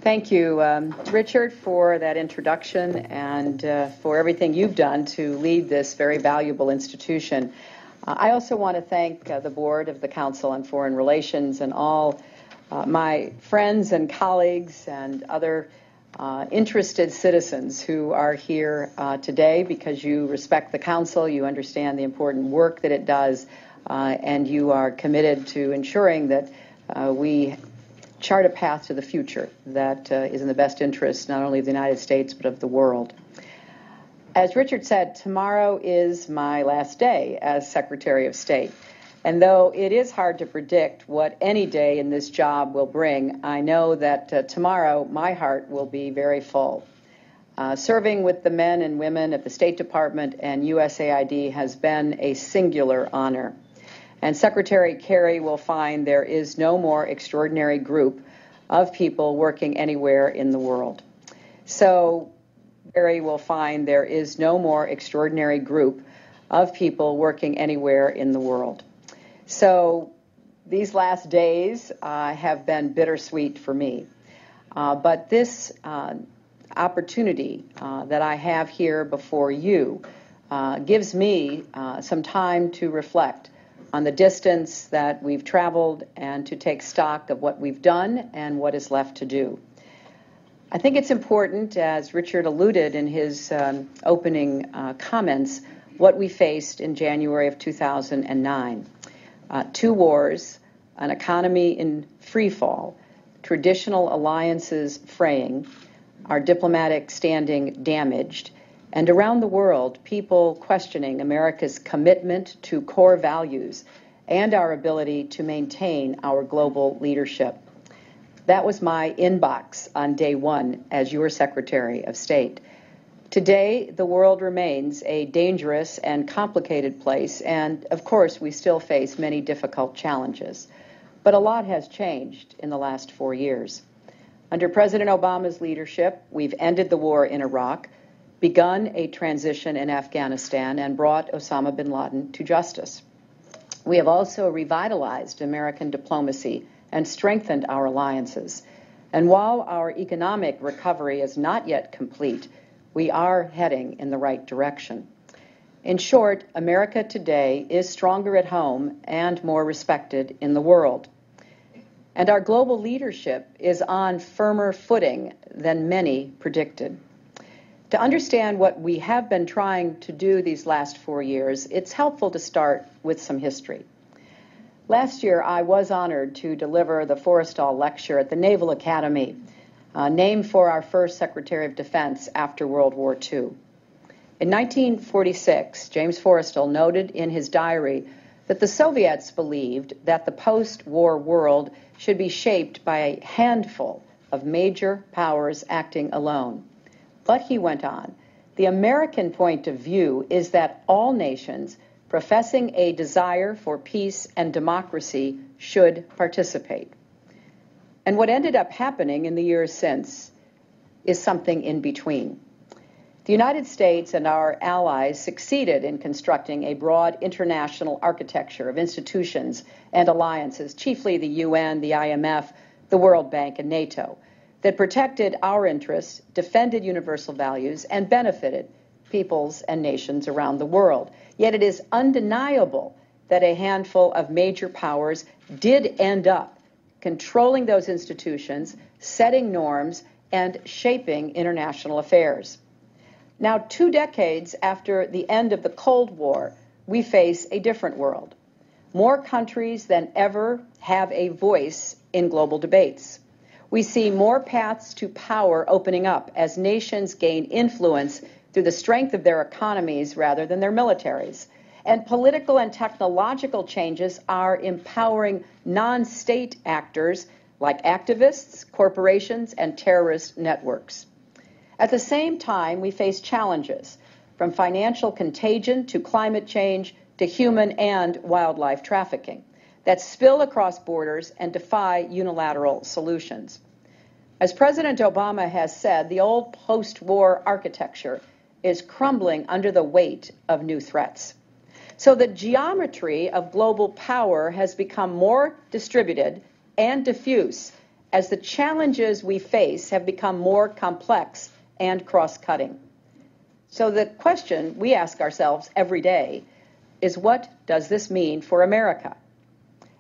Thank you, Richard, for that introduction and for everything you've done to lead this very valuable institution. I also want to thank the board of the Council on Foreign Relations and all my friends and colleagues and other interested citizens who are here today because you respect the Council, you understand the important work that it does, and you are committed to ensuring that we chart a path to the future that is in the best interest not only of the United States but of the world. As Richard said, tomorrow is my last day as Secretary of State. And though it is hard to predict what any day in this job will bring, I know that tomorrow my heart will be very full. Serving with the men and women of the State Department and USAID has been a singular honor. And Secretary Kerry will find there is no more extraordinary group of people working anywhere in the world. So Kerry will find there is no more extraordinary group of people working anywhere in the world. So these last days have been bittersweet for me. But this opportunity that I have here before you gives me some time to reflect on the distance that we've traveled and to take stock of what we've done and what is left to do. I think it's important, as Richard alluded in his opening comments, what we faced in January of 2009. 2 wars, an economy in free fall, traditional alliances fraying, our diplomatic standing damaged, and around the world, people questioning America's commitment to core values and our ability to maintain our global leadership. That was my inbox on day one as your Secretary of State. Today, the world remains a dangerous and complicated place, and of course, we still face many difficult challenges. But a lot has changed in the last 4 years. Under President Obama's leadership, we've ended the war in Iraq, begun a transition in Afghanistan, and brought Osama bin Laden to justice. We have also revitalized American diplomacy and strengthened our alliances. And while our economic recovery is not yet complete, we are heading in the right direction. In short, America today is stronger at home and more respected in the world. And our global leadership is on firmer footing than many predicted. To understand what we have been trying to do these last 4 years, it's helpful to start with some history. Last year, I was honored to deliver the Forrestal Lecture at the Naval Academy, named for our first Secretary of Defense after World War II. In 1946, James Forrestal noted in his diary that the Soviets believed that the post-war world should be shaped by a handful of major powers acting alone. But he went on, the American point of view is that all nations professing a desire for peace and democracy should participate. And what ended up happening in the years since is something in between. The United States and our allies succeeded in constructing a broad international architecture of institutions and alliances, chiefly the UN, the IMF, the World Bank, and NATO, that protected our interests, defended universal values, and benefited peoples and nations around the world. Yet it is undeniable that a handful of major powers did end up controlling those institutions, setting norms, and shaping international affairs. Now, 2 decades after the end of the Cold War, we face a different world. More countries than ever have a voice in global debates. We see more paths to power opening up as nations gain influence through the strength of their economies rather than their militaries. And political and technological changes are empowering non-state actors like activists, corporations, and terrorist networks. At the same time, we face challenges, from financial contagion to climate change to human and wildlife trafficking, that spill across borders and defy unilateral solutions. As President Obama has said, the old post-war architecture is crumbling under the weight of new threats. So the geometry of global power has become more distributed and diffuse as the challenges we face have become more complex and cross-cutting. So the question we ask ourselves every day is, what does this mean for America?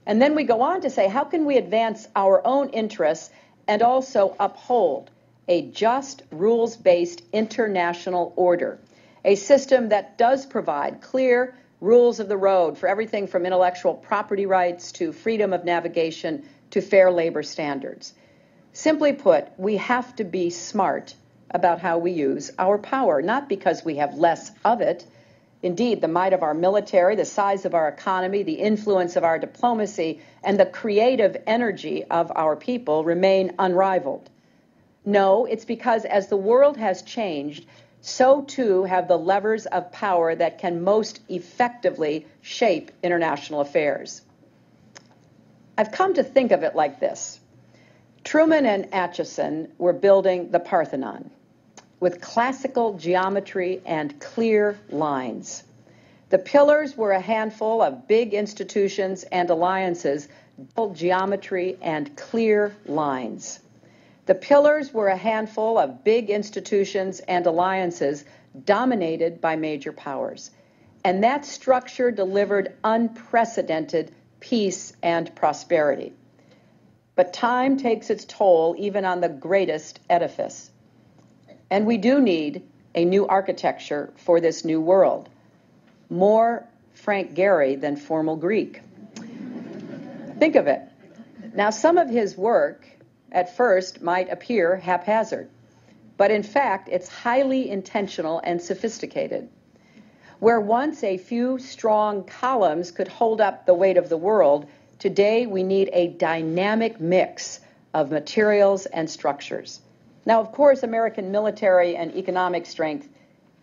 And then we go on to say, how can we advance our own interests and also uphold a just, rules-based international order, a system that does provide clear rules of the road for everything from intellectual property rights to freedom of navigation to fair labor standards. Simply put, we have to be smart about how we use our power, not because we have less of it. Indeed, the might of our military, the size of our economy, the influence of our diplomacy, and the creative energy of our people remain unrivaled. No, it's because as the world has changed, so too have the levers of power that can most effectively shape international affairs. I've come to think of it like this. Truman and Acheson were building the Parthenon with classical geometry and clear lines. The pillars were a handful of big institutions and alliances, geometry and clear lines. The pillars were a handful of big institutions and alliances dominated by major powers. And that structure delivered unprecedented peace and prosperity. But time takes its toll even on the greatest edifice. And we do need a new architecture for this new world. More Frank Gehry than formal Greek. Think of it. Now, some of his work at first might appear haphazard, but in fact, it's highly intentional and sophisticated. Where once a few strong columns could hold up the weight of the world, today we need a dynamic mix of materials and structures. Now, of course, American military and economic strength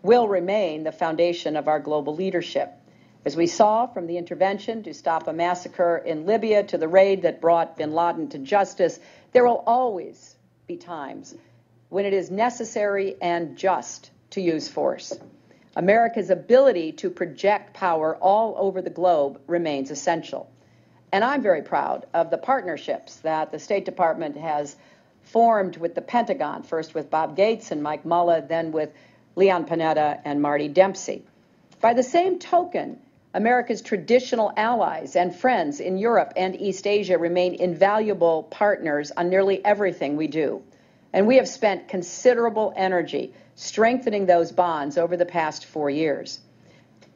will remain the foundation of our global leadership. As we saw from the intervention to stop a massacre in Libya to the raid that brought bin Laden to justice, there will always be times when it is necessary and just to use force. America's ability to project power all over the globe remains essential. And I'm very proud of the partnerships that the State Department has formed with the Pentagon, first with Bob Gates and Mike Mullen, then with Leon Panetta and Marty Dempsey. By the same token, America's traditional allies and friends in Europe and East Asia remain invaluable partners on nearly everything we do. And we have spent considerable energy strengthening those bonds over the past 4 years.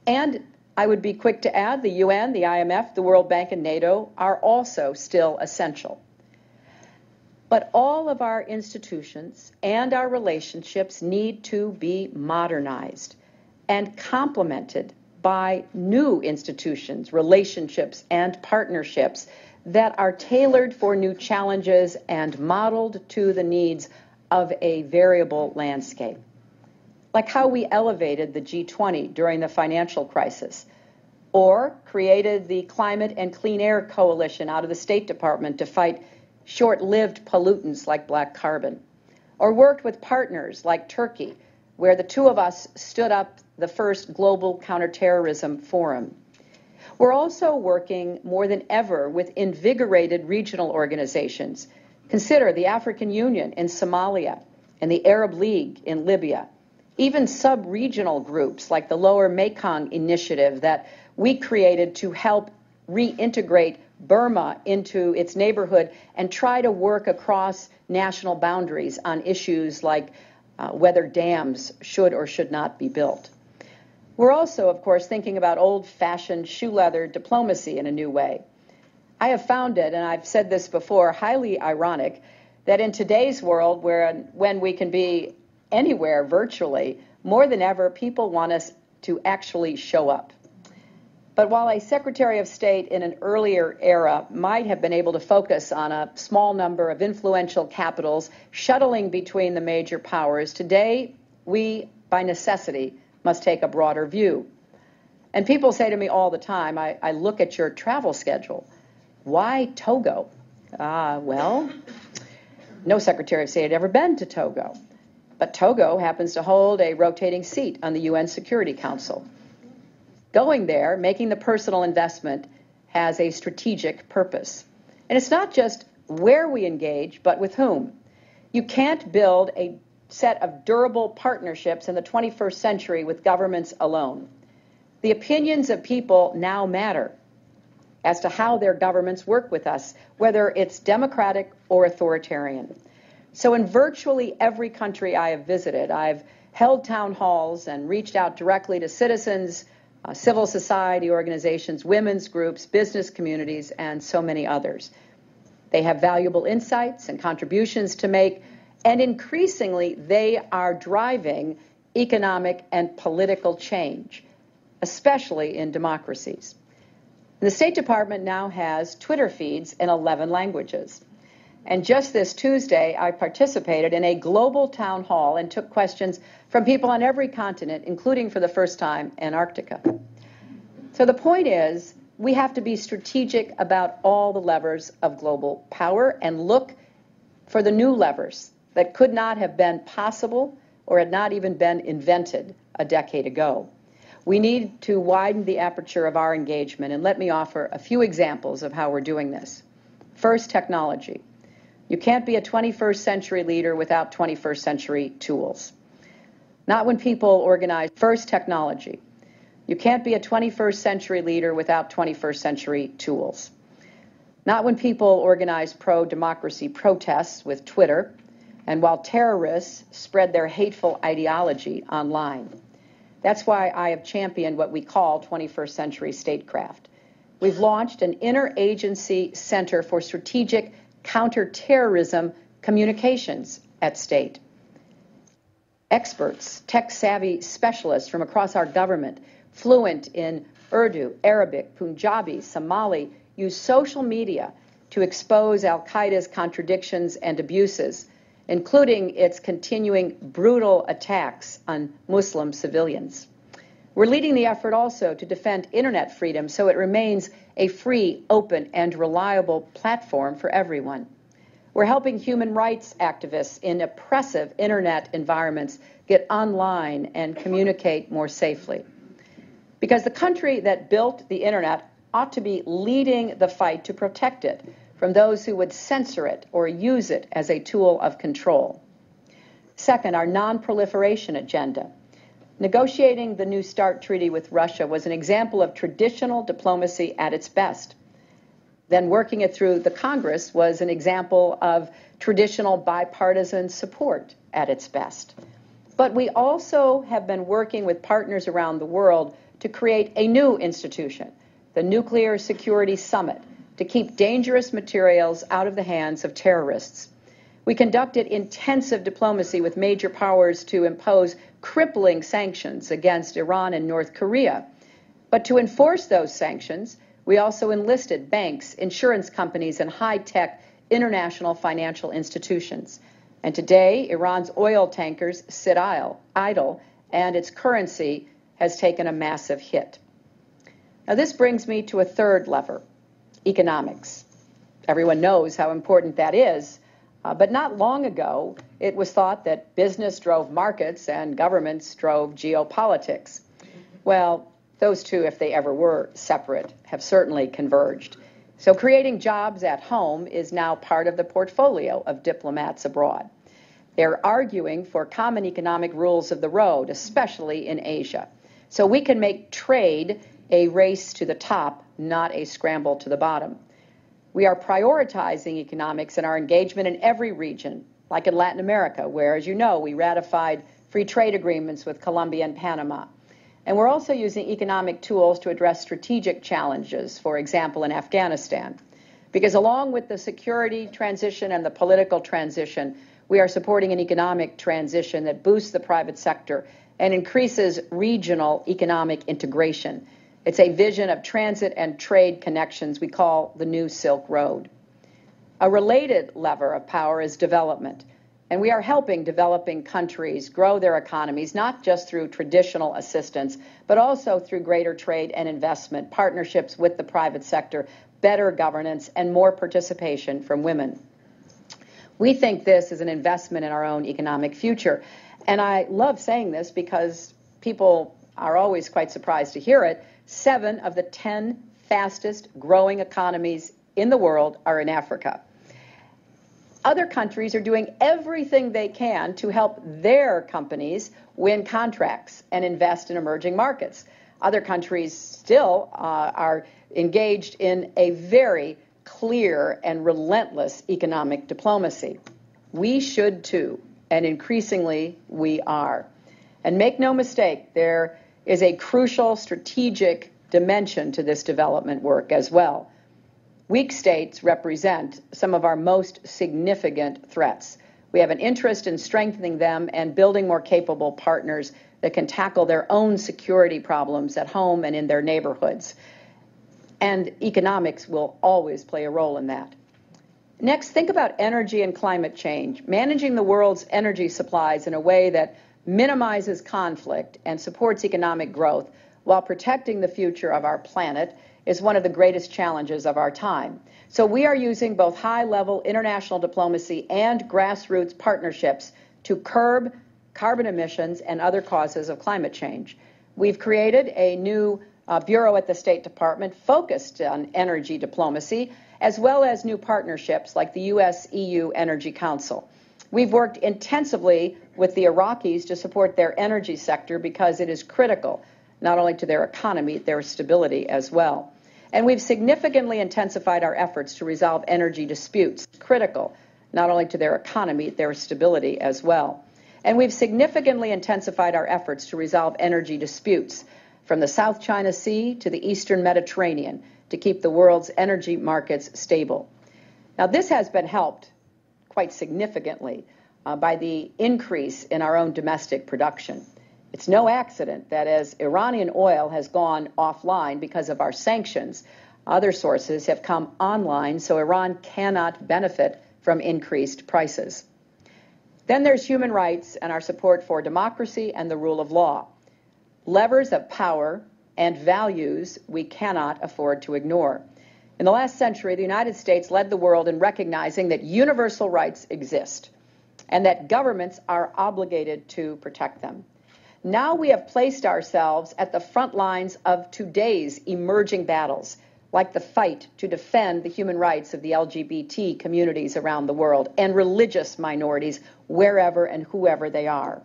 And I would be quick to add, the UN, the IMF, the World Bank, and NATO are also still essential. But all of our institutions and our relationships need to be modernized and complemented by new institutions, relationships, and partnerships that are tailored for new challenges and modeled to the needs of a variable landscape. Like how we elevated the G20 during the financial crisis, or created the Climate and Clean Air Coalition out of the State Department to fight short-lived pollutants like black carbon, or worked with partners like Turkey, where the two of us stood up the first global counterterrorism forum. We're also working more than ever with invigorated regional organizations. Consider the African Union in Somalia and the Arab League in Libya, even sub-regional groups like the Lower Mekong Initiative that we created to help reintegrate Burma into its neighborhood and try to work across national boundaries on issues like whether dams should or should not be built. We're also, of course, thinking about old-fashioned shoe leather diplomacy in a new way. I have found it, and I've said this before, highly ironic that in today's world, when we can be anywhere virtually, more than ever, people want us to actually show up. But while a Secretary of State in an earlier era might have been able to focus on a small number of influential capitals shuttling between the major powers, today we, by necessity, must take a broader view. And people say to me all the time, I look at your travel schedule. Why Togo? Well, no Secretary of State had ever been to Togo. But Togo happens to hold a rotating seat on the UN Security Council. Going there, making the personal investment, has a strategic purpose. And it's not just where we engage, but with whom. You can't build a set of durable partnerships in the 21st century with governments alone. The opinions of people now matter as to how their governments work with us, whether it's democratic or authoritarian. So in virtually every country I have visited, I've held town halls and reached out directly to citizens, civil society organizations, women's groups, business communities, and so many others. They have valuable insights and contributions to make, and increasingly they are driving economic and political change, especially in democracies. The State Department now has Twitter feeds in 11 languages. And just this Tuesday, I participated in a global town hall and took questions from people on every continent, including for the first time, Antarctica. So the point is, we have to be strategic about all the levers of global power and look for the new levers that could not have been possible or had not even been invented a decade ago. We need to widen the aperture of our engagement, and let me offer a few examples of how we're doing this. First, technology. You can't be a 21st century leader without 21st century tools. Not when people organize. First, technology. You can't be a 21st century leader without 21st century tools. Not when people organize pro-democracy protests with Twitter, and while terrorists spread their hateful ideology online. That's why I have championed what we call 21st century statecraft. We've launched an interagency center for strategic counterterrorism communications at State. Experts, tech-savvy specialists from across our government, fluent in Urdu, Arabic, Punjabi, Somali, use social media to expose al-Qaeda's contradictions and abuses, including its continuing brutal attacks on Muslim civilians. We're leading the effort also to defend internet freedom so it remains a free, open, and reliable platform for everyone. We're helping human rights activists in oppressive internet environments get online and communicate more safely. Because the country that built the internet ought to be leading the fight to protect it from those who would censor it or use it as a tool of control. Second, our non-proliferation agenda. Negotiating the New START treaty with Russia was an example of traditional diplomacy at its best. Then working it through the Congress was an example of traditional bipartisan support at its best. But we also have been working with partners around the world to create a new institution, the Nuclear Security Summit, to keep dangerous materials out of the hands of terrorists. We conducted intensive diplomacy with major powers to impose crippling sanctions against Iran and North Korea. But to enforce those sanctions, we also enlisted banks, insurance companies, and high-tech international financial institutions. And today, Iran's oil tankers sit idle, and its currency has taken a massive hit. Now, this brings me to a third lever, economics. Everyone knows how important that is, but not long ago, it was thought that business drove markets and governments drove geopolitics. Well, those two, if they ever were separate, have certainly converged. So creating jobs at home is now part of the portfolio of diplomats abroad. They're arguing for common economic rules of the road, especially in Asia, so we can make trade a race to the top, not a scramble to the bottom. We are prioritizing economics in our engagement in every region, like in Latin America, where, as you know, we ratified free trade agreements with Colombia and Panama. And we're also using economic tools to address strategic challenges, for example, in Afghanistan. Because along with the security transition and the political transition, we are supporting an economic transition that boosts the private sector and increases regional economic integration. It's a vision of transit and trade connections we call the New Silk Road. A related lever of power is development. And we are helping developing countries grow their economies, not just through traditional assistance, but also through greater trade and investment, partnerships with the private sector, better governance, and more participation from women. We think this is an investment in our own economic future. And I love saying this because people are always quite surprised to hear it. 7 of the 10 fastest growing economies in the world are in Africa. Other countries are doing everything they can to help their companies win contracts and invest in emerging markets. Other countries still are engaged in a very clear and relentless economic diplomacy. We should too, and increasingly we are. And make no mistake, there is a crucial strategic dimension to this development work as well. Weak states represent some of our most significant threats. We have an interest in strengthening them and building more capable partners that can tackle their own security problems at home and in their neighborhoods. And economics will always play a role in that. Next, think about energy and climate change. Managing the world's energy supplies in a way that minimizes conflict and supports economic growth while protecting the future of our planet is one of the greatest challenges of our time. So we are using both high-level international diplomacy and grassroots partnerships to curb carbon emissions and other causes of climate change. We've created a new bureau at the State Department focused on energy diplomacy, as well as new partnerships like the U.S.-EU Energy Council. We've worked intensively with the Iraqis to support their energy sector because it is critical not only to their economy, their stability as well. And we've significantly intensified our efforts to resolve energy disputes, critical not only to their economy, their stability as well. And we've significantly intensified our efforts to resolve energy disputes from the South China Sea to the Eastern Mediterranean to keep the world's energy markets stable. Now, this has been helped quite significantly by the increase in our own domestic production. It's no accident that as Iranian oil has gone offline because of our sanctions, other sources have come online, so Iran cannot benefit from increased prices. Then there's human rights and our support for democracy and the rule of law. Levers of power and values we cannot afford to ignore. In the last century, the United States led the world in recognizing that universal rights exist and that governments are obligated to protect them. Now we have placed ourselves at the front lines of today's emerging battles, like the fight to defend the human rights of the LGBT communities around the world and religious minorities wherever and whoever they are.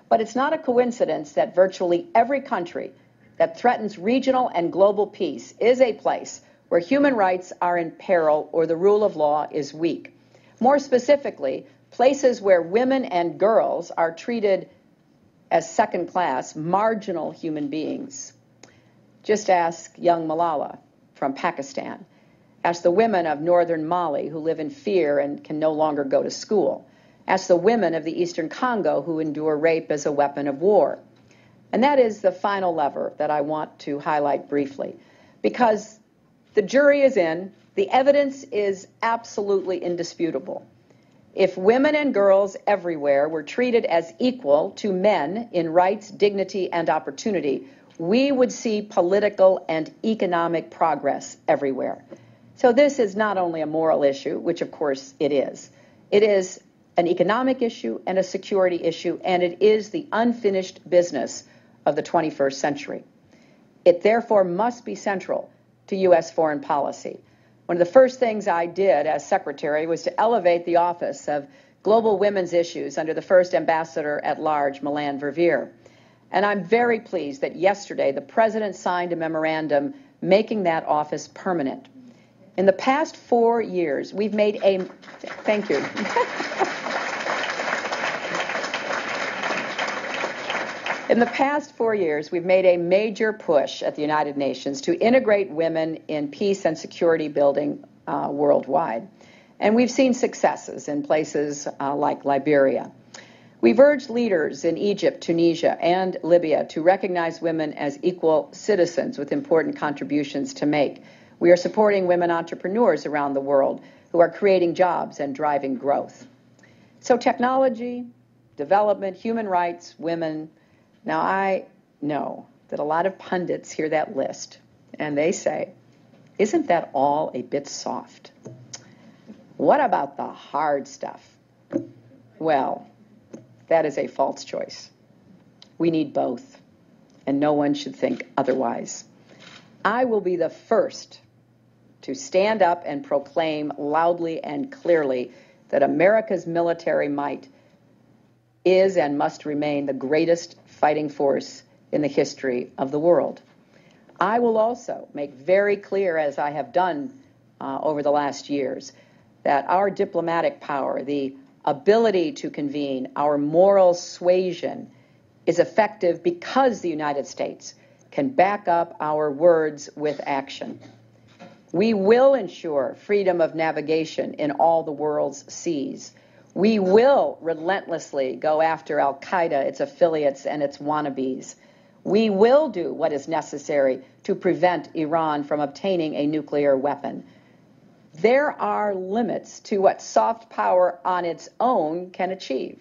But it's not a coincidence that virtually every country that threatens regional and global peace is a place where human rights are in peril or the rule of law is weak. More specifically, places where women and girls are treated as second-class, marginal human beings. Just ask young Malala from Pakistan. Ask the women of northern Mali who live in fear and can no longer go to school. Ask the women of the eastern Congo who endure rape as a weapon of war. And that is the final lever that I want to highlight briefly, because the jury is in, the evidence is absolutely indisputable. If women and girls everywhere were treated as equal to men in rights, dignity, and opportunity, we would see political and economic progress everywhere. So this is not only a moral issue, which of course it is an economic issue and a security issue, and it is the unfinished business of the 21st century. It therefore must be central to U.S. foreign policy. One of the first things I did as secretary was to elevate the office of Global Women's Issues under the first ambassador at large, Melanne Verveer. And I'm very pleased that yesterday the president signed a memorandum making that office permanent. In the past 4 years, we've made a, thank you. In the past 4 years, we've made a major push at the United Nations to integrate women in peace and security building worldwide. And we've seen successes in places like Liberia. We've urged leaders in Egypt, Tunisia, and Libya to recognize women as equal citizens with important contributions to make. We are supporting women entrepreneurs around the world who are creating jobs and driving growth. So technology, development, human rights, women. Now, I know that a lot of pundits hear that list and they say, isn't that all a bit soft? What about the hard stuff? Well, that is a false choice. We need both, and no one should think otherwise. I will be the first to stand up and proclaim loudly and clearly that America's military might is and must remain the greatest fighting force in the history of the world. I will also make very clear, as I have done over the last years, that our diplomatic power, the ability to convene, our moral suasion is effective because the United States can back up our words with action. We will ensure freedom of navigation in all the world's seas. We will relentlessly go after al-Qaeda, its affiliates, and its wannabes. We will do what is necessary to prevent Iran from obtaining a nuclear weapon. There are limits to what soft power on its own can achieve.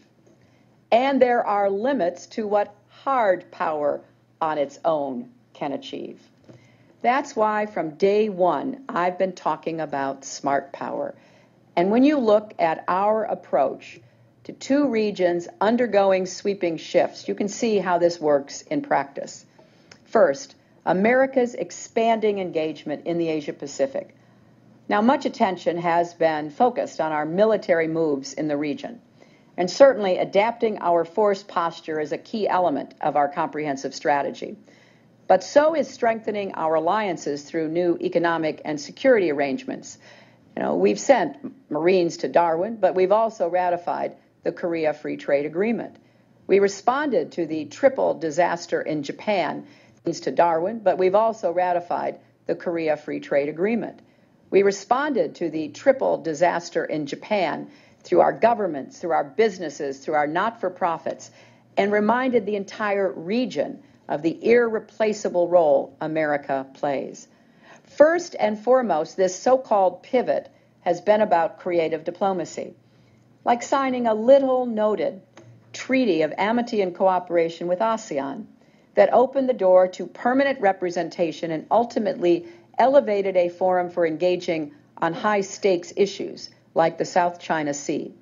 And there are limits to what hard power on its own can achieve. That's why from day one, I've been talking about smart power. And when you look at our approach to two regions undergoing sweeping shifts, you can see how this works in practice. First, America's expanding engagement in the Asia-Pacific. Now, much attention has been focused on our military moves in the region. And certainly adapting our force posture is a key element of our comprehensive strategy. But so is strengthening our alliances through new economic and security arrangements. We've sent Marines to Darwin, but we've also ratified the Korea Free Trade Agreement. We responded to the triple disaster in Japan to Darwin, but we've also ratified the Korea Free Trade Agreement. We responded to the triple disaster in Japan through our governments, through our businesses, through our not-for-profits, and reminded the entire region of the irreplaceable role America plays. First and foremost, this so-called pivot has been about creative diplomacy, like signing a little noted treaty of amity and cooperation with ASEAN that opened the door to permanent representation and ultimately elevated a forum for engaging on high-stakes issues like the South China Sea.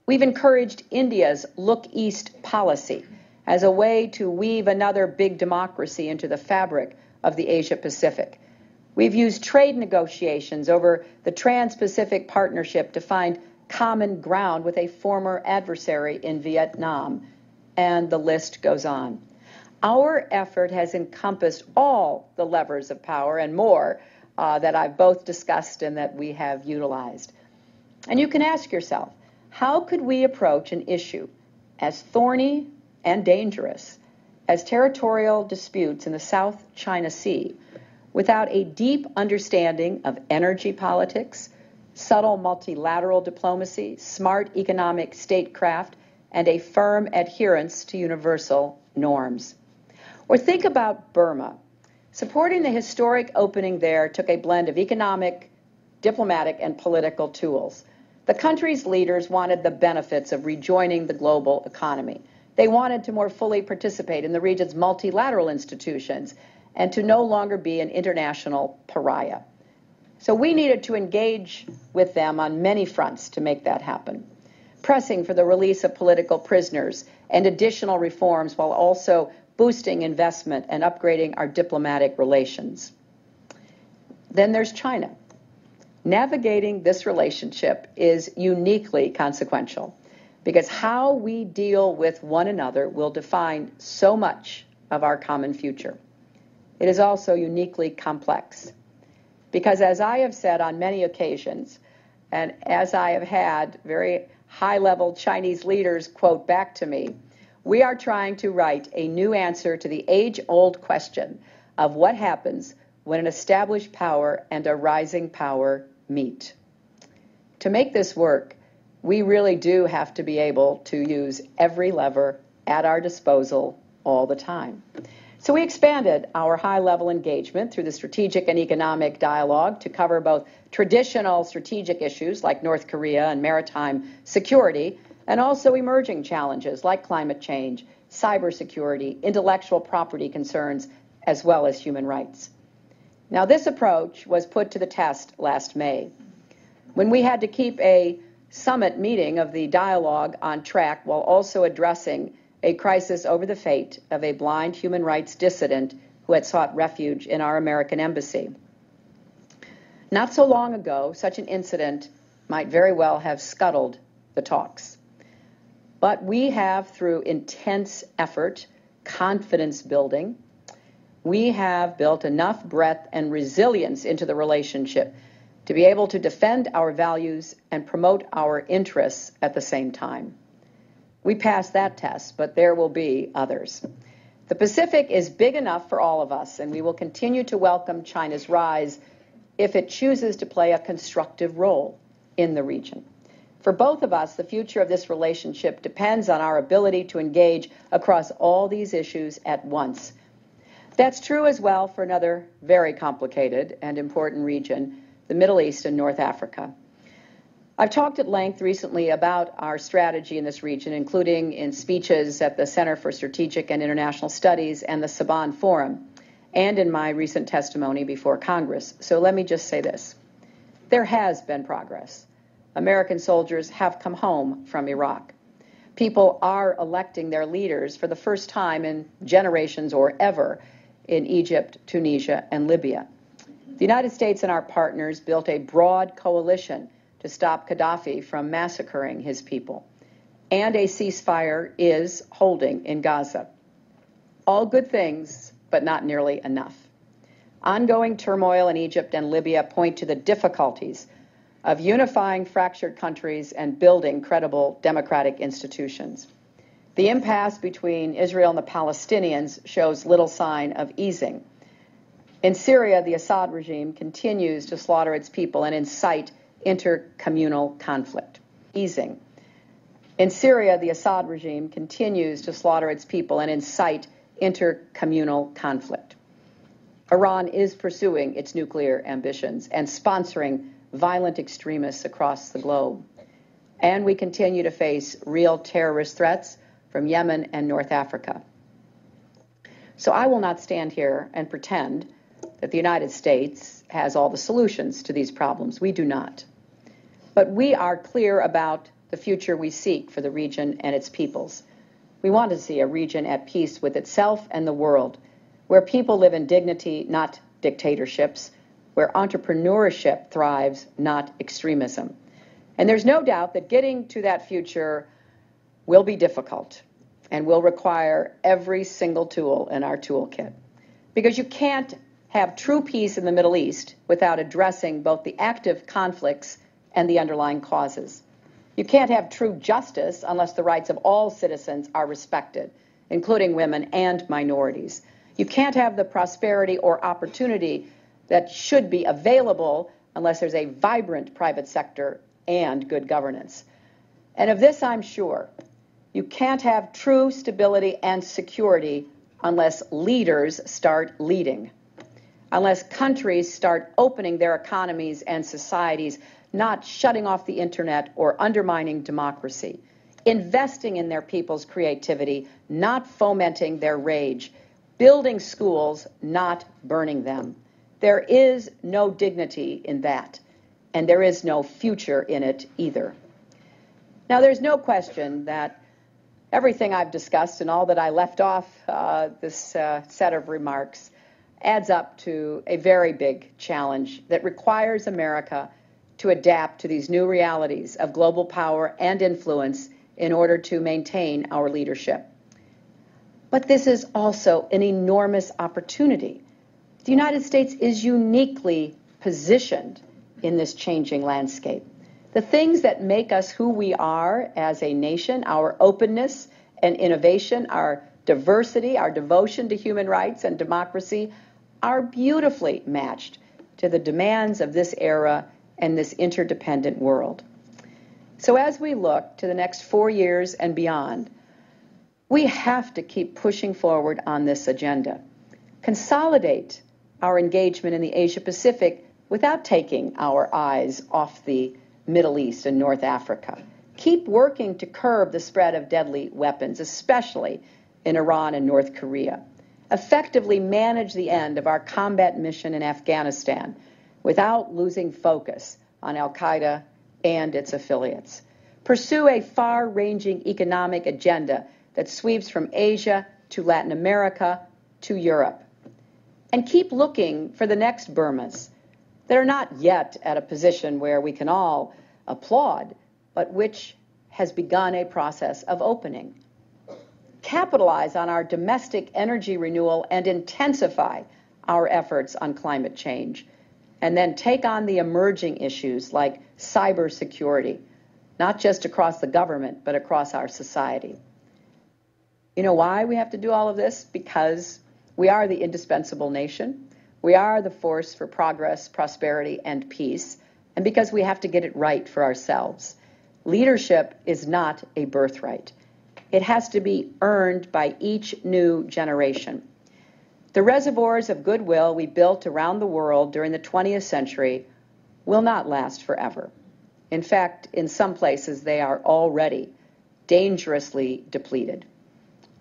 We've encouraged India's Look East policy as a way to weave another big democracy into the fabric of the Asia-Pacific. We've used trade negotiations over the Trans-Pacific Partnership to find common ground with a former adversary in Vietnam, and the list goes on. Our effort has encompassed all the levers of power and more that I've both discussed and that we have utilized. And you can ask yourself, how could we approach an issue as thorny and dangerous as territorial disputes in the South China Sea without a deep understanding of energy politics, subtle multilateral diplomacy, smart economic statecraft, and a firm adherence to universal norms? Or think about Burma. Supporting the historic opening there took a blend of economic, diplomatic, and political tools. The country's leaders wanted the benefits of rejoining the global economy. They wanted to more fully participate in the region's multilateral institutions and to no longer be an international pariah. So we needed to engage with them on many fronts to make that happen, pressing for the release of political prisoners and additional reforms while also boosting investment and upgrading our diplomatic relations. Then there's China. Navigating this relationship is uniquely consequential because how we deal with one another will define so much of our common future. It is also uniquely complex because, as I have said on many occasions, and as I have had very high-level Chinese leaders quote back to me, we are trying to write a new answer to the age-old question of what happens when an established power and a rising power meet. To make this work, we really do have to be able to use every lever at our disposal all the time. So we expanded our high-level engagement through the strategic and economic dialogue to cover both traditional strategic issues like North Korea and maritime security, and also emerging challenges like climate change, cybersecurity, intellectual property concerns, as well as human rights. Now, this approach was put to the test last May, when we had to keep a summit meeting of the dialogue on track while also addressing a crisis over the fate of a blind human rights dissident who had sought refuge in our American embassy. Not so long ago, such an incident might very well have scuttled the talks. But we have, through intense effort, confidence building, we have built enough breadth and resilience into the relationship to be able to defend our values and promote our interests at the same time. We passed that test, but there will be others. The Pacific is big enough for all of us, and we will continue to welcome China's rise if it chooses to play a constructive role in the region. For both of us, the future of this relationship depends on our ability to engage across all these issues at once. That's true as well for another very complicated and important region, the Middle East and North Africa. I've talked at length recently about our strategy in this region, including in speeches at the Center for Strategic and International Studies and the Saban Forum, and in my recent testimony before Congress. So let me just say this. There has been progress. American soldiers have come home from Iraq. People are electing their leaders for the first time in generations or ever in Egypt, Tunisia, and Libya. The United States and our partners built a broad coalition to stop Gaddafi from massacring his people. And a ceasefire is holding in Gaza. All good things, but not nearly enough. Ongoing turmoil in Egypt and Libya point to the difficulties of unifying fractured countries and building credible democratic institutions. The impasse between Israel and the Palestinians shows little sign of easing. In Syria, the Assad regime continues to slaughter its people and incite intercommunal conflict. Easing. In Syria, the Assad regime continues to slaughter its people and incite intercommunal conflict. Iran is pursuing its nuclear ambitions and sponsoring violent extremists across the globe. And we continue to face real terrorist threats from Yemen and North Africa. So I will not stand here and pretend that the United States has all the solutions to these problems. We do not. But we are clear about the future we seek for the region and its peoples. We want to see a region at peace with itself and the world, where people live in dignity, not dictatorships, where entrepreneurship thrives, not extremism. And there's no doubt that getting to that future will be difficult and will require every single tool in our toolkit. Because you can't have true peace in the Middle East without addressing both the active conflicts and the underlying causes. You can't have true justice unless the rights of all citizens are respected, including women and minorities. You can't have the prosperity or opportunity that should be available unless there's a vibrant private sector and good governance. And of this I'm sure. You can't have true stability and security unless leaders start leading, unless countries start opening their economies and societies, not shutting off the internet or undermining democracy, investing in their people's creativity, not fomenting their rage, building schools, not burning them. There is no dignity in that, and there is no future in it either. Now, there's no question that everything I've discussed and all that I left off this set of remarks adds up to a very big challenge that requires America to adapt to these new realities of global power and influence in order to maintain our leadership. But this is also an enormous opportunity. The United States is uniquely positioned in this changing landscape. The things that make us who we are as a nation, our openness and innovation, our diversity, our devotion to human rights and democracy, are beautifully matched to the demands of this era and this interdependent world. So as we look to the next 4 years and beyond, we have to keep pushing forward on this agenda. Consolidate our engagement in the Asia-Pacific without taking our eyes off the Middle East and North Africa. Keep working to curb the spread of deadly weapons, especially in Iran and North Korea. Effectively manage the end of our combat mission in Afghanistan without losing focus on al-Qaeda and its affiliates. Pursue a far-ranging economic agenda that sweeps from Asia to Latin America to Europe. And keep looking for the next Burmas that are not yet at a position where we can all applaud, but which has begun a process of opening. Capitalize on our domestic energy renewal and intensify our efforts on climate change, and then take on the emerging issues like cybersecurity, not just across the government, but across our society. You know why we have to do all of this? Because we are the indispensable nation. We are the force for progress, prosperity, and peace, and because we have to get it right for ourselves. Leadership is not a birthright. It has to be earned by each new generation. The reservoirs of goodwill we built around the world during the 20th century will not last forever. In fact, in some places, they are already dangerously depleted.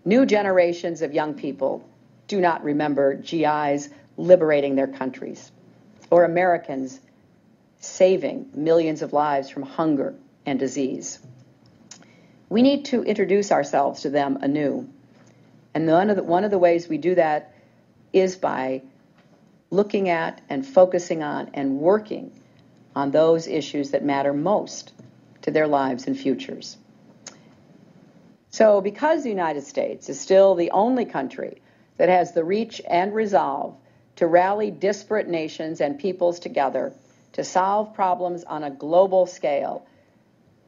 New generations of young people do not remember GIs liberating their countries or Americans saving millions of lives from hunger and disease. We need to introduce ourselves to them anew. And one of the ways we do that is by looking at and focusing on and working on those issues that matter most to their lives and futures. So because the United States is still the only country that has the reach and resolve to rally disparate nations and peoples together to solve problems on a global scale,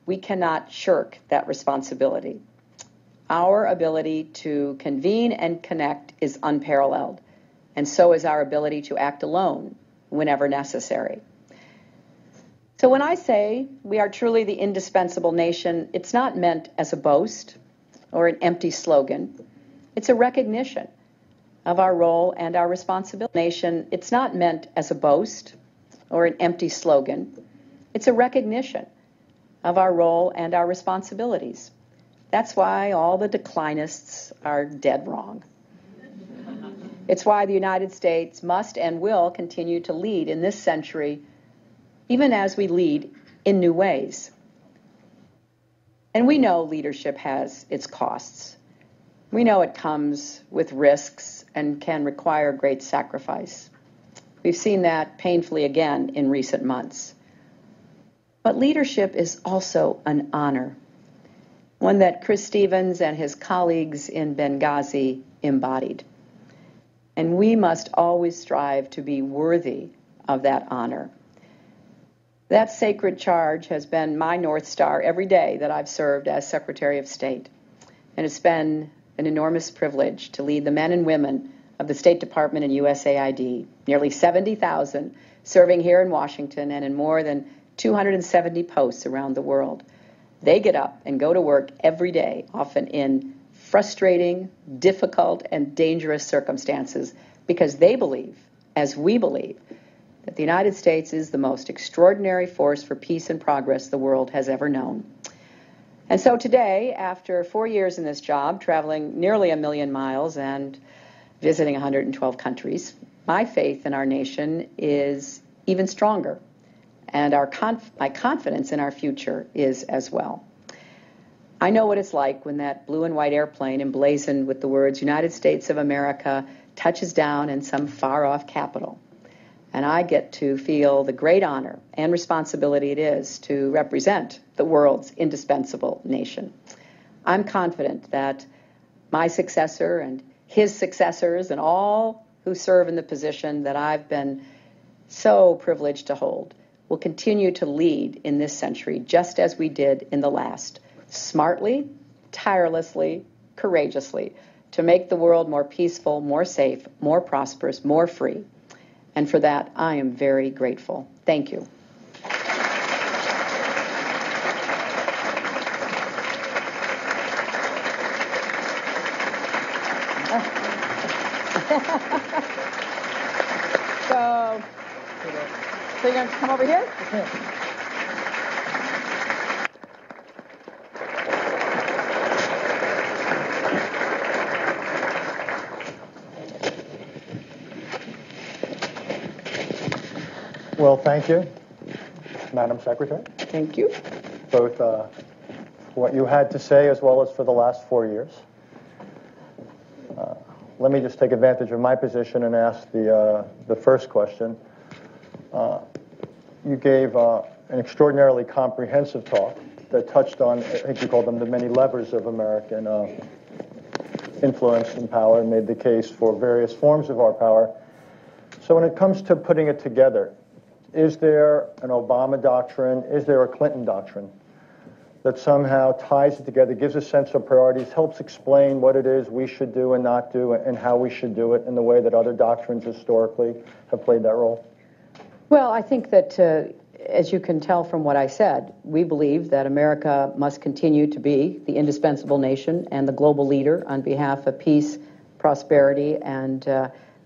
we cannot shirk that responsibility. Our ability to convene and connect is unparalleled, and so is our ability to act alone whenever necessary. So when I say we are truly the indispensable nation, it's not meant as a boast or an empty slogan. It's a recognition of our role and our responsibility. Nation, it's not meant as a boast or an empty slogan. It's a recognition of our role and our responsibilities. That's why all the declinists are dead wrong. It's why the United States must and will continue to lead in this century, even as we lead in new ways. And we know leadership has its costs. We know it comes with risks and can require great sacrifice. We've seen that painfully again in recent months. But leadership is also an honor, one that Chris Stevens and his colleagues in Benghazi embodied. And we must always strive to be worthy of that honor. That sacred charge has been my North Star every day that I've served as Secretary of State. And it's been an enormous privilege to lead the men and women of the State Department and USAID, nearly 70,000 serving here in Washington and in more than 270 posts around the world. They get up and go to work every day, often in frustrating, difficult, and dangerous circumstances, because they believe, as we believe, that the United States is the most extraordinary force for peace and progress the world has ever known. And so today, after 4 years in this job, traveling nearly 1 million miles and visiting 112 countries, my faith in our nation is even stronger, and my confidence in our future is as well. I know what it's like when that blue and white airplane emblazoned with the words United States of America touches down in some far-off capital. And I get to feel the great honor and responsibility it is to represent the world's indispensable nation. I'm confident that my successor and his successors and all who serve in the position that I've been so privileged to hold will continue to lead in this century just as we did in the last, smartly, tirelessly, courageously, to make the world more peaceful, more safe, more prosperous, more free. And for that, I am very grateful. Thank you. So you're going to come over here? Well, thank you, Madam Secretary. Thank you. Both what you had to say as well as for the last 4 years. Let me just take advantage of my position and ask the first question. You gave an extraordinarily comprehensive talk that touched on, I think you called them the many levers of American influence and power, and made the case for various forms of our power. So when it comes to putting it together, is there an Obama doctrine? Is there a Clinton doctrine that somehow ties it together, gives a sense of priorities, helps explain what it is we should do and not do, and how we should do it in the way that other doctrines historically have played that role? Well, I think that, as you can tell from what I said, we believe that America must continue to be the indispensable nation and the global leader on behalf of peace, prosperity, and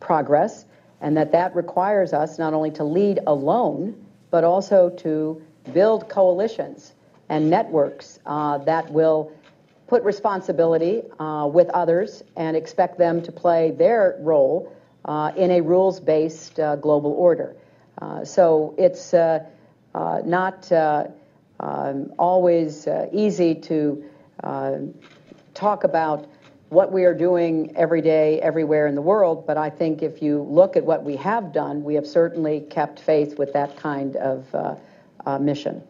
progress, and that requires us not only to lead alone, but also to build coalitions and networks that will put responsibility with others and expect them to play their role in a rules-based global order. So it's not always easy to talk about what we are doing every day, everywhere in the world, but I think if you look at what we have done, we have certainly kept faith with that kind of mission.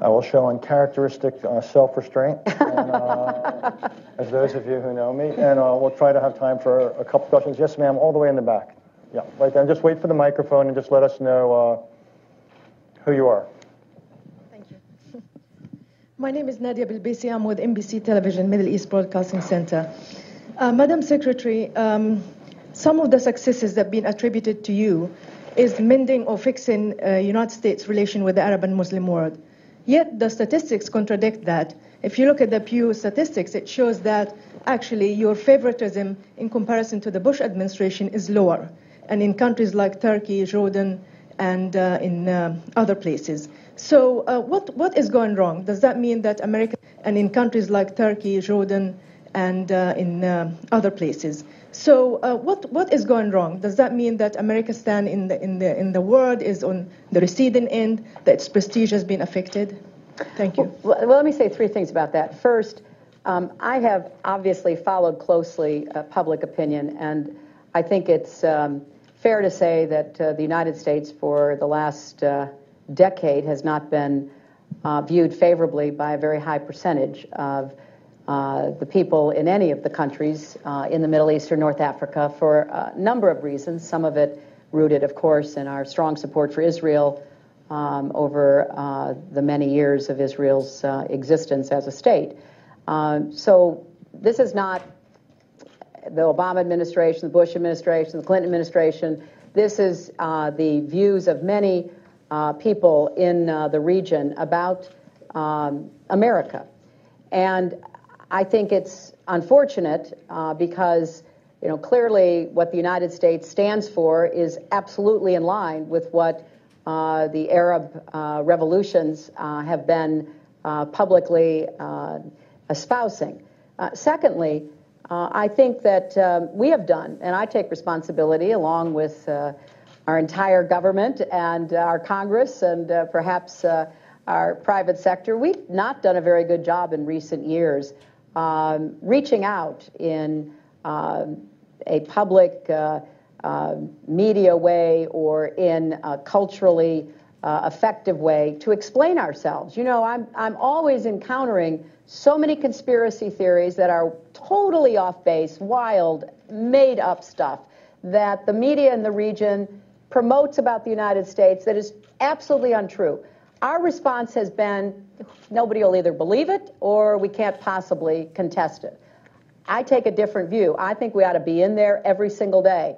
I will show uncharacteristic self-restraint, as those of you who know me, and we'll try to have time for a couple questions. Yes, ma'am, all the way in the back. Yeah, right there. Just wait for the microphone and just let us know who you are. Thank you. My name is Nadia Bilbisi. I'm with NBC Television, Middle East Broadcasting Center. Madam Secretary, some of the successes that have been attributed to you is mending or fixing United States' relation with the Arab and Muslim world. Yet the statistics contradict that. If you look at the Pew statistics, it shows that actually your favoritism in comparison to the Bush administration is lower, and in countries like Turkey, Jordan, and in other places. So what is going wrong? Does that mean that America, and in countries like Turkey, Jordan, and in other places? So what is going wrong? Does that mean that America's stand in the world is on the receding end, that its prestige has been affected? Thank you. Well, let me say three things about that. First, I have obviously followed closely public opinion, and I think it's fair to say that the United States for the last decade has not been viewed favorably by a very high percentage of the people in any of the countries in the Middle East or North Africa for a number of reasons, some of it rooted, of course, in our strong support for Israel over the many years of Israel's existence as a state. So this is not the Obama administration, the Bush administration, the Clinton administration. This is the views of many people in the region about America. And I think it's unfortunate because, clearly what the United States stands for is absolutely in line with what the Arab revolutions have been publicly espousing. Secondly, I think that we have done, and I take responsibility along with our entire government and our Congress and perhaps our private sector, we've not done a very good job in recent years reaching out in a public media way or in a culturally effective way to explain ourselves. I'm always encountering so many conspiracy theories that are totally off base, wild, made up stuff that the media in the region promotes about the United States that is absolutely untrue. Our response has been, nobody will either believe it or we can't possibly contest it. I take a different view. I think we ought to be in there every single day.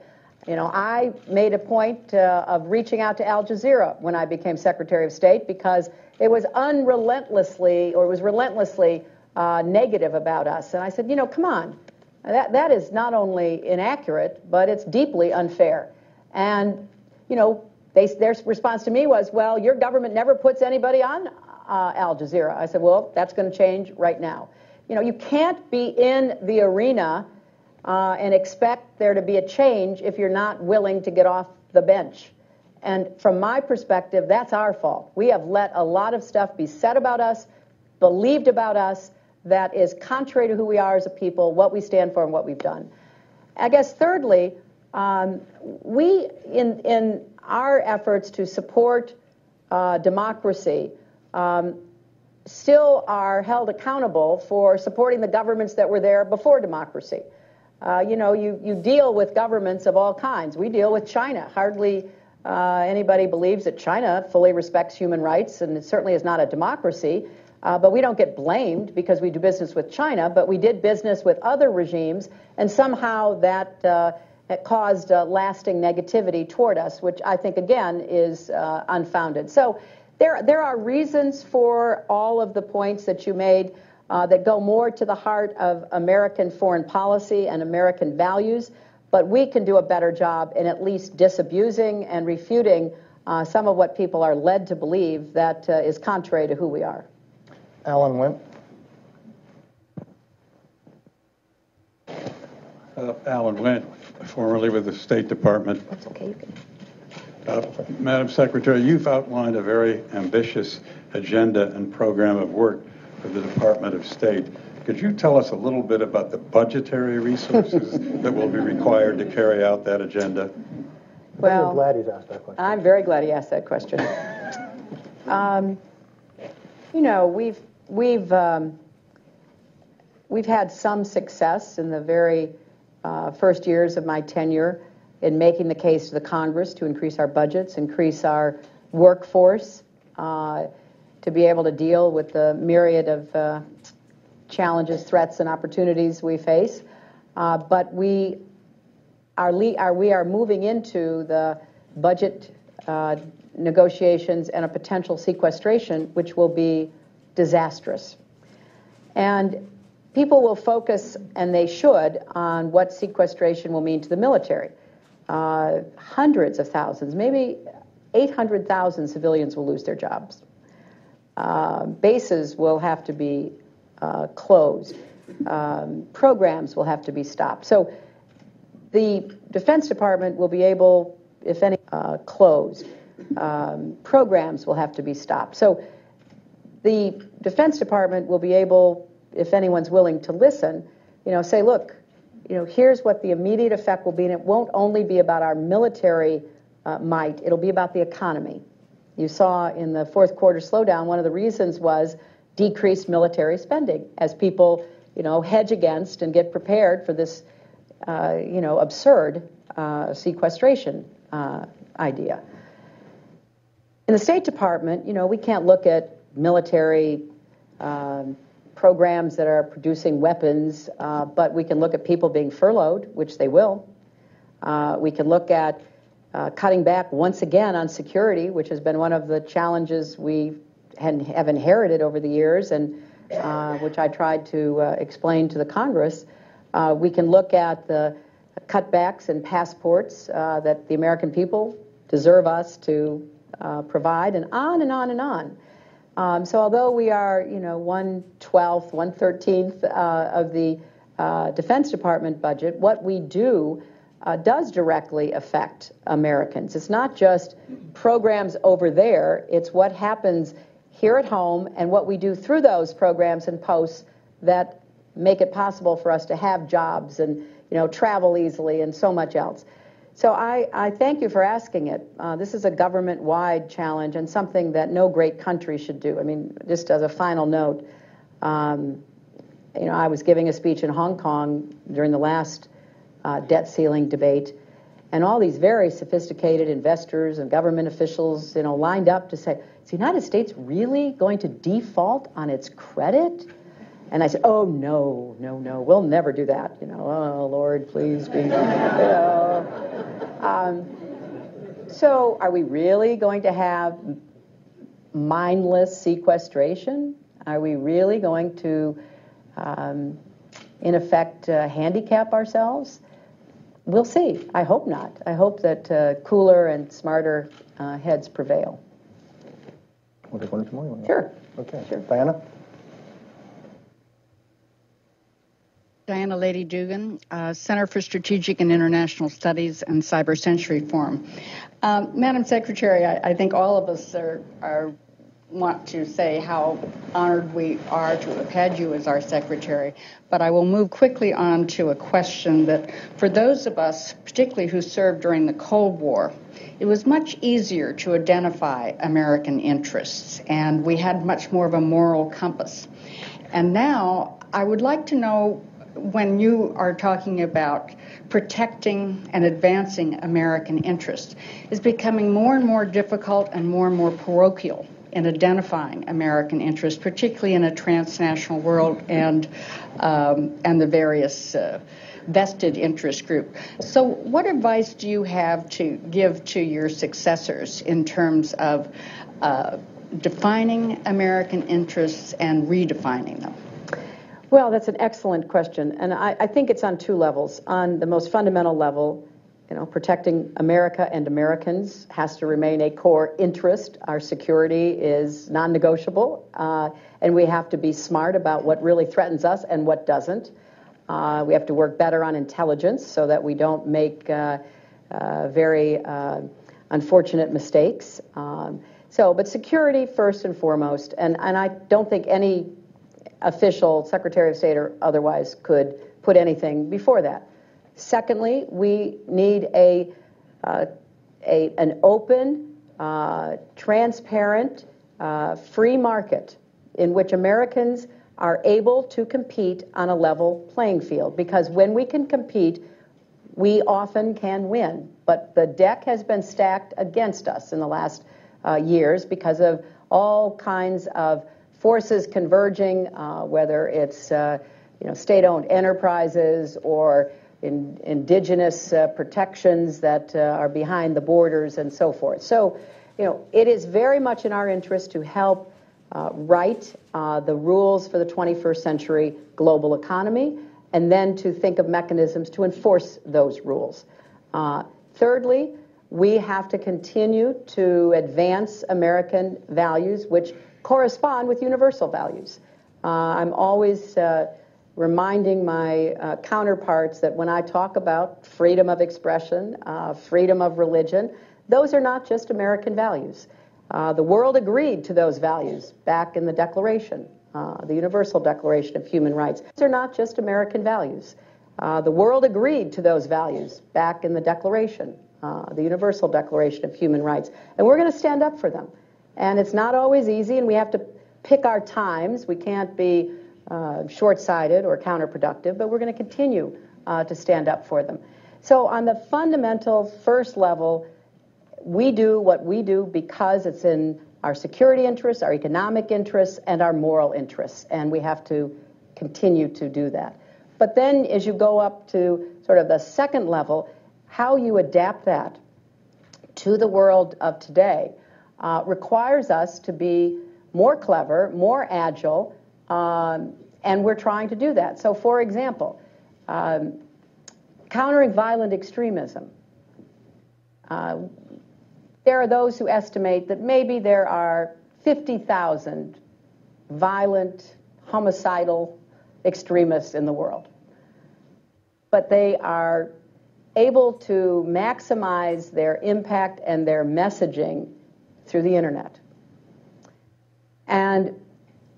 I made a point of reaching out to Al Jazeera when I became Secretary of State because it was relentlessly negative about us. And I said, come on. That is not only inaccurate, but it's deeply unfair. And, their response to me was, well, your government never puts anybody on Al Jazeera. I said, well, that's going to change right now. You can't be in the arena and expect there to be a change if you're not willing to get off the bench. And from my perspective, that's our fault. We have let a lot of stuff be said about us, believed about us, that is contrary to who we are as a people, what we stand for, and what we've done. I guess thirdly, we, in our efforts to support democracy still are held accountable for supporting the governments that were there before democracy. You deal with governments of all kinds. We deal with China. Hardly anybody believes that China fully respects human rights, and it certainly is not a democracy. But we don't get blamed because we do business with China, but we did business with other regimes, and somehow that caused lasting negativity toward us, which I think, again, is unfounded. So there are reasons for all of the points that you made that go more to the heart of American foreign policy and American values, but we can do a better job in at least disabusing and refuting some of what people are led to believe that is contrary to who we are. Alan Wendt. Alan Wendt, formerly with the State Department. That's okay. You can. Madam Secretary, you've outlined a very ambitious agenda and program of work for the Department of State. Could you tell us a little bit about the budgetary resources that will be required to carry out that agenda? Well, I'm glad he's asked that question. I'm very glad he asked that question. We've had some success in the very first years of my tenure in making the case to the Congress to increase our budgets, increase our workforce, to be able to deal with the myriad of challenges, threats, and opportunities we face. But we are moving into the budget negotiations and a potential sequestration, which will be disastrous. And people will focus, and they should, on what sequestration will mean to the military. Hundreds of thousands, maybe 800,000 civilians will lose their jobs. Bases will have to be closed. Programs will have to be stopped. So the Defense Department will be able, if any, closed. Programs will have to be stopped. So the Defense Department will be able, if anyone's willing to listen, say, look, here's what the immediate effect will be, and it won't only be about our military might, it'll be about the economy. You saw in the fourth quarter slowdown, one of the reasons was decreased military spending as people, hedge against and get prepared for this, absurd sequestration idea. In the State Department, we can't look at military programs that are producing weapons, but we can look at people being furloughed, which they will. We can look at cutting back once again on security, which has been one of the challenges we have inherited over the years, and which I tried to explain to the Congress. We can look at the cutbacks in passports that the American people deserve us to provide, and on and on and on. So although we are, 1/12, 1/13 of the Defense Department budget, what we do does directly affect Americans. It's not just programs over there, it's what happens here at home and what we do through those programs and posts that make it possible for us to have jobs and, travel easily and so much else. So I thank you for asking it. This is a government-wide challenge and something that no great country should do. I mean, just as a final note, I was giving a speech in Hong Kong during the last debt ceiling debate, and all these very sophisticated investors and government officials, lined up to say, is the United States really going to default on its credit? And I said, oh, no, we'll never do that. Oh, Lord, please be. So are we really going to have mindless sequestration? Are we really going to, in effect, handicap ourselves? We'll see. I hope not. I hope that cooler and smarter heads prevail. We'll take one or two more. Sure. Okay. Sure. Diana? Diana Lady Dugan, Center for Strategic and International Studies and Cyber Century Forum. Madam Secretary, I think all of us are want to say how honored we are to have had you as our secretary, but I will move quickly on to a question that for those of us, particularly who served during the Cold War, it was much easier to identify American interests, and we had much more of a moral compass. And now I would like to know, when you are talking about protecting and advancing American interests, is becoming more and more difficult and more parochial in identifying American interests, particularly in a transnational world and the various vested interest group. So what advice do you have to give to your successors in terms of defining American interests and redefining them? Well, that's an excellent question, and I think it's on two levels. On the most fundamental level, protecting America and Americans has to remain a core interest. Our security is non-negotiable, and we have to be smart about what really threatens us and what doesn't. We have to work better on intelligence so that we don't make very unfortunate mistakes. But security first and foremost, and I don't think any official, Secretary of State or otherwise, could put anything before that. Secondly, we need an open, transparent, free market in which Americans are able to compete on a level playing field. Because when we can compete, we often can win. But the deck has been stacked against us in the last years because of all kinds of forces converging, whether it's state-owned enterprises or indigenous protections that are behind the borders and so forth. So, it is very much in our interest to help write the rules for the 21st century global economy, and then to think of mechanisms to enforce those rules. Thirdly, we have to continue to advance American values, which correspond with universal values. I'm always reminding my counterparts that when I talk about freedom of expression, freedom of religion, those are not just American values. The world agreed to those values back in the Declaration, the Universal Declaration of Human Rights. These are not just American values. The world agreed to those values back in the Declaration, the Universal Declaration of Human Rights, and we're going to stand up for them. And it's not always easy, and we have to pick our times. We can't be short-sighted or counterproductive, but we're going to continue to stand up for them. So on the fundamental first level, we do what we do because it's in our security interests, our economic interests, and our moral interests, and we have to continue to do that. But then as you go up to sort of the second level, how you adapt that to the world of today requires us to be more clever, more agile, and we're trying to do that. So, for example, countering violent extremism. There are those who estimate that maybe there are 50,000 violent, homicidal extremists in the world. But they are able to maximize their impact and their messaging through the internet. And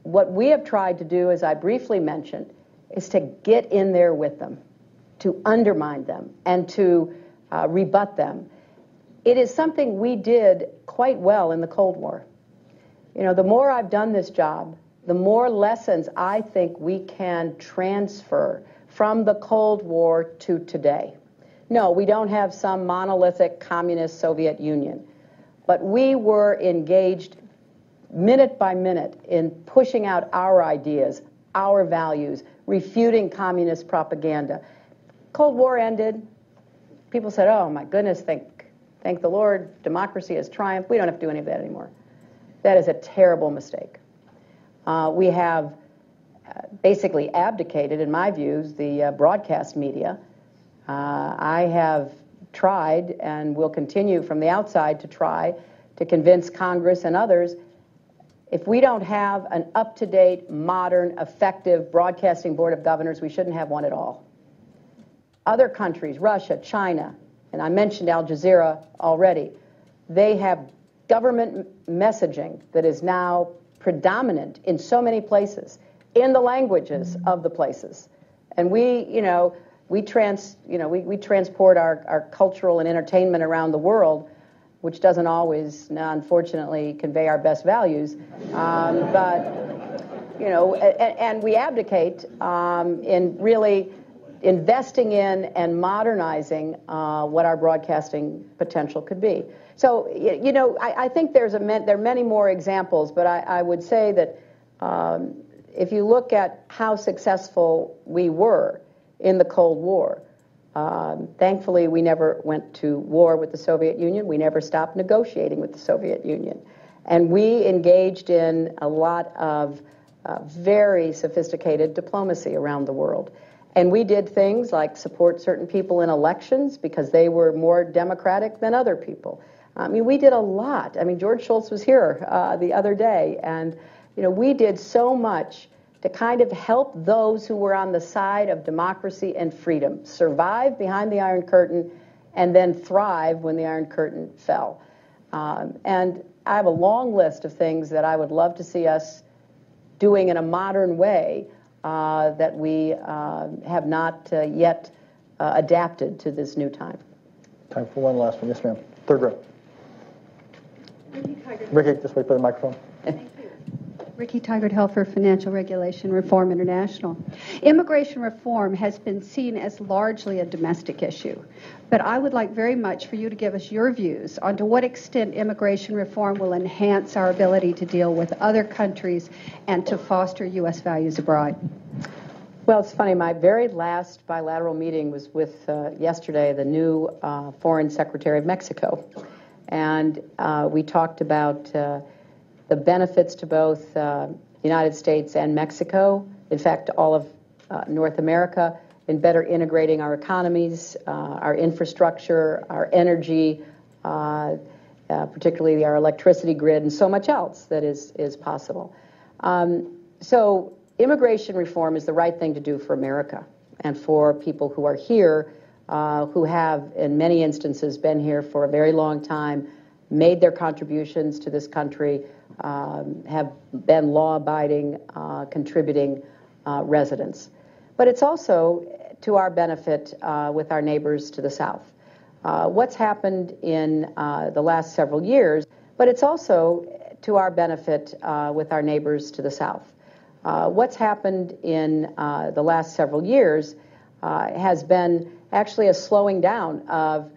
what we have tried to do, as I briefly mentioned, is to get in there with them, to undermine them, and to rebut them. It is something we did quite well in the Cold War. The more I've done this job, the more lessons I think we can transfer from the Cold War to today. No, we don't have some monolithic communist Soviet Union. But we were engaged minute by minute in pushing out our ideas, our values, refuting communist propaganda. Cold War ended. People said, oh, my goodness, thank the Lord, democracy has triumphed. We don't have to do any of that anymore. That is a terrible mistake. We have basically abdicated, in my views, the broadcast media. I have tried and will continue from the outside to try to convince Congress and others, if we don't have an up-to-date, modern, effective broadcasting board of governors, we shouldn't have one at all. Other countries, Russia, China, and I mentioned Al Jazeera already, they have government messaging that is now predominant in so many places, in the languages of the places. And we transport our cultural and entertainment around the world, which doesn't always, unfortunately, convey our best values. And we abdicate in really investing in and modernizing what our broadcasting potential could be. So, I think there are many more examples, but I would say that if you look at how successful we were in the Cold War, thankfully we never went to war with the Soviet Union. We never stopped negotiating with the Soviet Union. And we engaged in a lot of very sophisticated diplomacy around the world. And we did things like support certain people in elections because they were more democratic than other people. I mean, we did a lot. I mean, George Shultz was here the other day, and we did so much to kind of help those who were on the side of democracy and freedom survive behind the Iron Curtain and then thrive when the Iron Curtain fell. And I have a long list of things that I would love to see us doing in a modern way that we have not yet adapted to this new time. Time for one last one. Yes, ma'am. Third row. Ricky, just wait for the microphone. Ricky Tigard-Hill for Financial Regulation Reform International. Immigration reform has been seen as largely a domestic issue, but I would like very much for you to give us your views on to what extent immigration reform will enhance our ability to deal with other countries and to foster U.S. values abroad. Well, it's funny. My very last bilateral meeting was with, yesterday, the new Foreign Secretary of Mexico. And we talked about the benefits to both the United States and Mexico, in fact, all of North America, in better integrating our economies, our infrastructure, our energy, particularly our electricity grid, and so much else that is possible. So immigration reform is the right thing to do for America and for people who are here, who have, in many instances, been here for a very long time, made their contributions to this country, have been law-abiding, contributing residents. But it's also to our benefit with our neighbors to the south. What's happened in the last several years, but it's also to our benefit with our neighbors to the south. What's happened in the last several years has been actually a slowing down of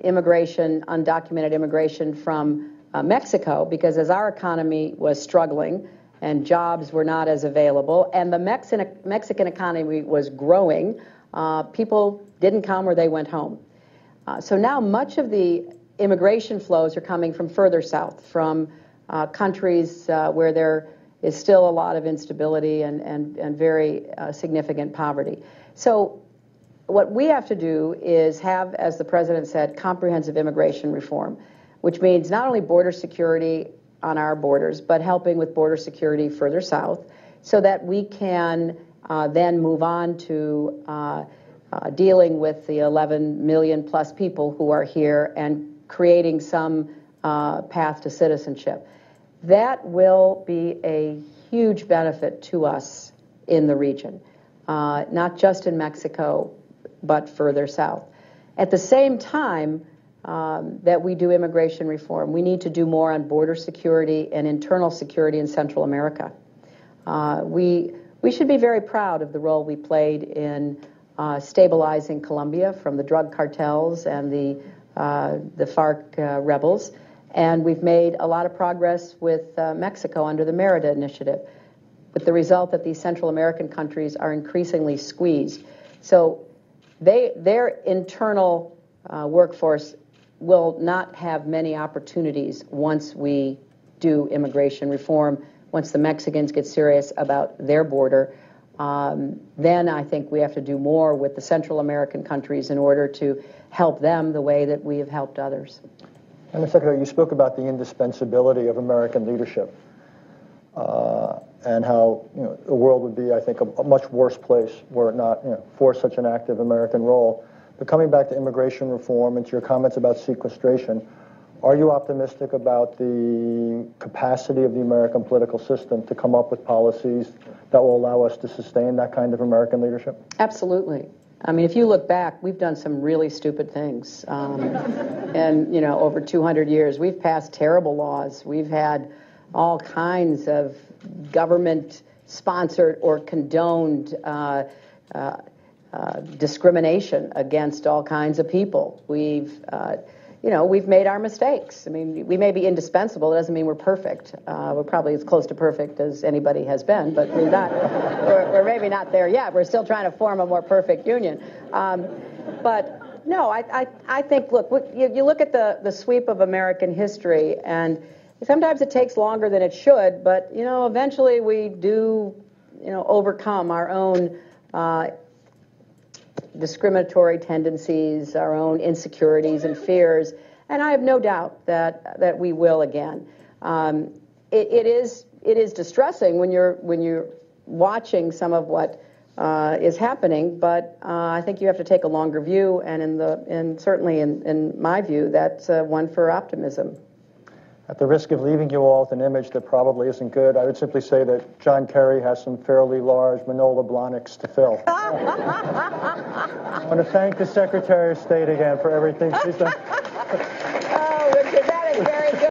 immigration, undocumented immigration from Mexico, because as our economy was struggling and jobs were not as available and the Mexican economy was growing, people didn't come or they went home. So now much of the immigration flows are coming from further south, from countries where there is still a lot of instability and very significant poverty. So what we have to do is have, as the President said, comprehensive immigration reform, which means not only border security on our borders, but helping with border security further south so that we can then move on to dealing with the 11 million plus people who are here and creating some path to citizenship. That will be a huge benefit to us in the region, not just in Mexico, but further south. At the same time that we do immigration reform, we need to do more on border security and internal security in Central America. We should be very proud of the role we played in stabilizing Colombia from the drug cartels and the FARC rebels. And we've made a lot of progress with Mexico under the Merida Initiative, with the result that these Central American countries are increasingly squeezed. So their internal workforce will not have many opportunities once we do immigration reform, once the Mexicans get serious about their border. Then I think we have to do more with the Central American countries in order to help them the way that we have helped others. And Mr. Secretary, you spoke about the indispensability of American leadership and how the world would be, I think, a much worse place were it not for such an active American role. But coming back to immigration reform and to your comments about sequestration, Are you optimistic about the capacity of the American political system to come up with policies that will allow us to sustain that kind of American leadership? Absolutely. I mean, if you look back, we've done some really stupid things. And, over 200 years, we've passed terrible laws. We've had all kinds of government-sponsored or condoned discrimination against all kinds of people. We've made our mistakes. I mean, we may be indispensable. It doesn't mean we're perfect. We're probably as close to perfect as anybody has been, but we're maybe not there yet. We're still trying to form a more perfect union. But no, I think, look, you look at the sweep of American history, and sometimes it takes longer than it should, but, eventually we do, overcome our own discriminatory tendencies, our own insecurities and fears, and I have no doubt that we will again. It is distressing when you're watching some of what is happening, but I think you have to take a longer view, and certainly in my view, that's one for optimism. At the risk of leaving you all with an image that probably isn't good, I would simply say that John Kerry has some fairly large Manolo Blahniks to fill. I want to thank the Secretary of State again for everything she's done. Oh, Richard, that is very